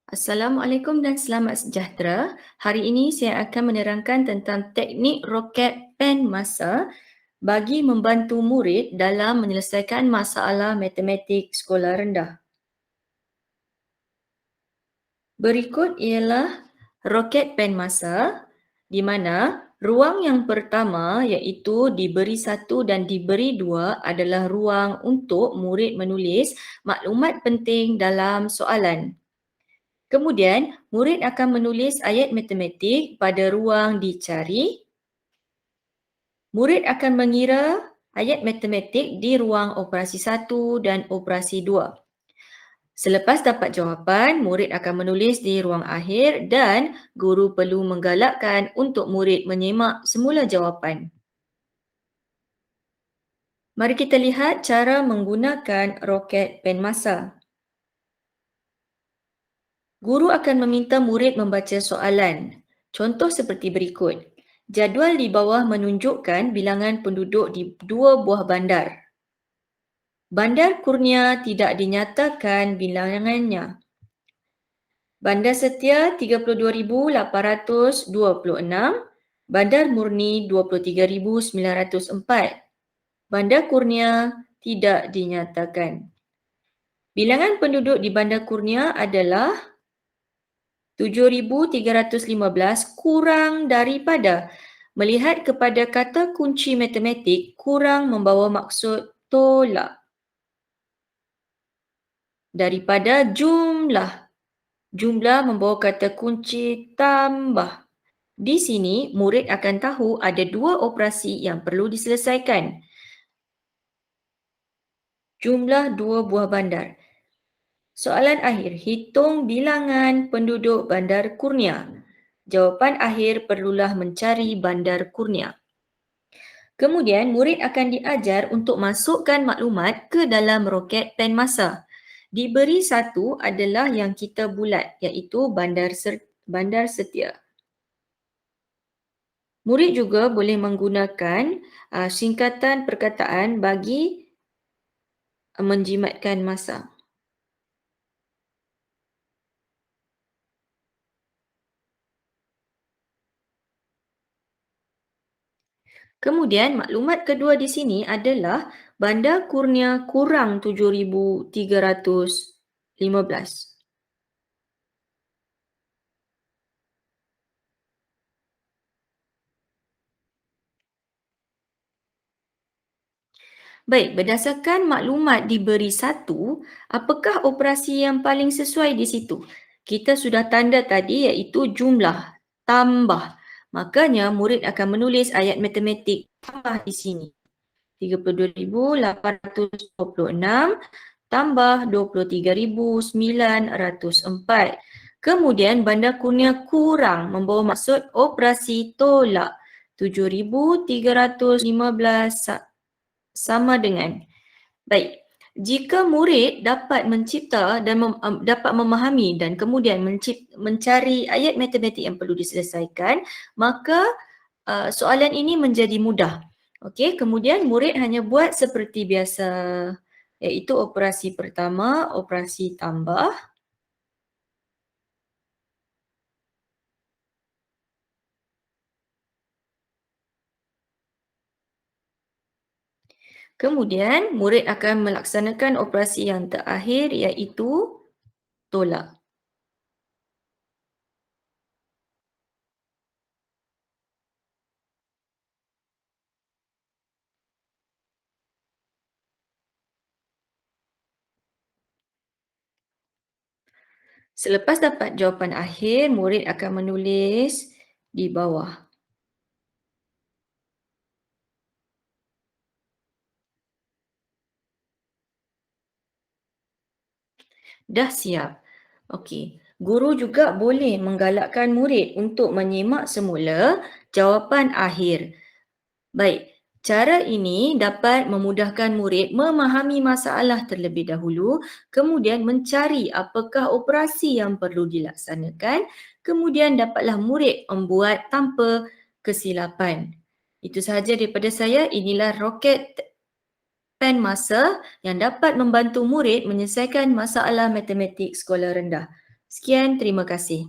Assalamualaikum dan selamat sejahtera. Hari ini saya akan menerangkan tentang teknik roket pen masa bagi membantu murid dalam menyelesaikan masalah matematik sekolah rendah. Berikut ialah roket pen masa di mana ruang yang pertama iaitu diberi 1 dan diberi 2 adalah ruang untuk murid menulis maklumat penting dalam soalan. Kemudian, murid akan menulis ayat matematik pada ruang dicari. Murid akan mengira ayat matematik di ruang operasi 1 dan operasi 2. Selepas dapat jawapan, murid akan menulis di ruang akhir dan guru perlu menggalakkan untuk murid menyemak semula jawapan. Mari kita lihat cara menggunakan roket pen masa. Guru akan meminta murid membaca soalan. Contoh seperti berikut. Jadual di bawah menunjukkan bilangan penduduk di dua buah bandar. Bandar Kurnia tidak dinyatakan bilangannya. Bandar Setia 32,826, Bandar Murni 23,904. Bandar Kurnia tidak dinyatakan. Bilangan penduduk di Bandar Kurnia adalah 7,315 kurang daripada. Melihat kepada kata kunci matematik, kurang membawa maksud tolak. Daripada jumlah. Jumlah membawa kata kunci tambah. Di sini, murid akan tahu ada dua operasi yang perlu diselesaikan. Jumlah dua buah bandar. Soalan akhir, hitung bilangan penduduk Bandar Kurnia. Jawapan akhir perlulah mencari Bandar Kurnia. Kemudian, murid akan diajar untuk masukkan maklumat ke dalam roket pen masa. Diberi 1 adalah yang kita bulat, iaitu Bandar Setia. Murid juga boleh menggunakan singkatan perkataan bagi menjimatkan masa. Kemudian maklumat kedua di sini adalah Bandar Kurnia kurang 7,315. Baik, berdasarkan maklumat diberi 1, apakah operasi yang paling sesuai di situ? Kita sudah tanda tadi iaitu jumlah, tambah. Makanya murid akan menulis ayat matematik tambah di sini. 32,826 tambah 23,904. Kemudian Bandar Kurnia kurang membawa maksud operasi tolak. 7,315 sama dengan. Baik, jika murid dapat mencipta dan dapat memahami dan kemudian mencari ayat matematik yang perlu diselesaikan, maka soalan ini menjadi mudah. Okey, kemudian murid hanya buat seperti biasa, iaitu operasi pertama, operasi tambah. Kemudian murid akan melaksanakan operasi yang terakhir iaitu tolak. Selepas dapat jawapan akhir, murid akan menulis di bawah. Dah siap. Okey. Guru juga boleh menggalakkan murid untuk menyemak semula jawapan akhir. Baik, cara ini dapat memudahkan murid memahami masalah terlebih dahulu, kemudian mencari apakah operasi yang perlu dilaksanakan, kemudian dapatlah murid membuat tanpa kesilapan. Itu sahaja daripada saya. Inilah roket pen masa yang dapat membantu murid menyelesaikan masalah matematik sekolah rendah. Sekian, terima kasih.